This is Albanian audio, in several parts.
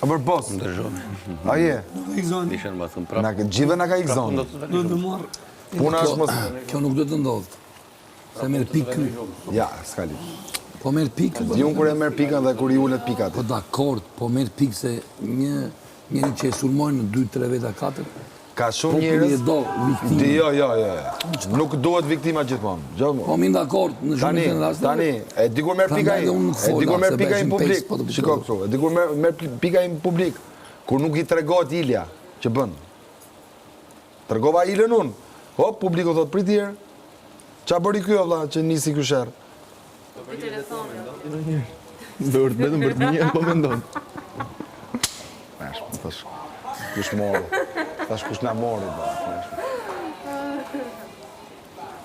A bërë bos? A je? Gjithë nga ka ik zonë. Puna është mos... Kjo nuk do të ndodhë. Se merë pikë ky. Ja, s'ka li. Po merë pikë. Di unë kur e merë pikën dhe kur i ullet pikat. Po dakord, po merë pikë se njëri që e sulmojnë në 2-3 veta 4. Ka shumë njërës... Po viktima. Jo. Nuk duhet viktima gjithmonë. Po min dakord, në shumë të në rastë. Tani, e di kur merë pika i... E di kur merë pika i në publik. Shiko këtu, e di kur merë pika i në publik. Kur nuk i tregohet Ilja që bën. Tregova Ilën unë. Hop, publiku thot pritjerë. Qa bëri kjo, vla, që nisi kjo shërë? I telefonë. Vetëm për të njërë po mendon. Nesh, thash, kush mori. Thash, kush na mori,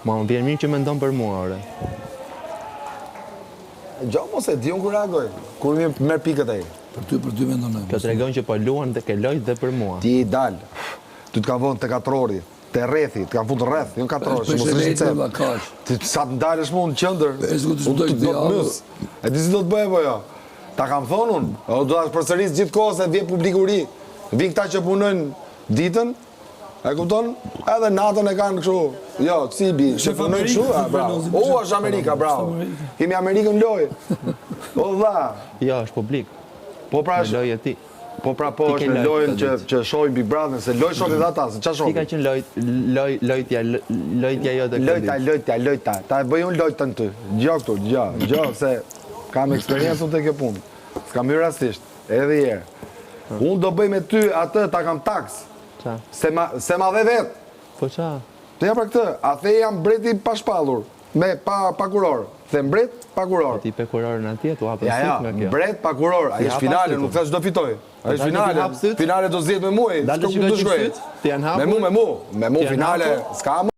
Ma më vjen mirë që mendon për mua, ore. Gjo mos e di unë kur reagoj. Kur mi merë pikët e i. Për ty mendon. Kjo të regon që po luan dhe ke lojt dhe për mua. Ti i dalë. Ty të ka vonë të katrori, të rethi, të ka fundë rreth, jo në katrori, që mos rishtë cep. Ti sa të ndalësh mu në qëndër, unë të do të mësë. E ti si do të bëhe po jo? Ta kam thonë unë, do të përsëris gjithë kohës e vje publiku ri. Vi këta që punojnë ditën, e kupton? Edhe natën e kanë kështu. Jo, si bi, që punojnë kështu, bravo. O, është Amerika, bravo. Kemi Amerikën lojë. O, dha. Jo, është publik. Po pra është... lojë e ti. Po pra po është në lojën që shojnë Big Brother, se lojë shonë dhe ata, se qa shonë? Ti ka qenë lojtja jo dhe këndit. Lojta. Ta e bëj unë lojtën ty. Gjo këtu, gjo, se kam eksperiencë unë të kjo punë. S'kam hyrë rastisht, edhe jere. Unë do bëj me ty atë, ta kam taks. Qa? Se ma dhe vetë. Po qa? Të ja për këtë, a the jam breti pa shpallur, me pa kuror. The mbret pa kuror. Ti pe kurorën atje, tu hapë syt nga kjo. Mbret pa kuror, a është finale, nuk thash do fitoj. A është finale, finale do zjetë me muaj. Dalë që ka gjithë syt, ti janë hapur. Me mu, finale, s'ka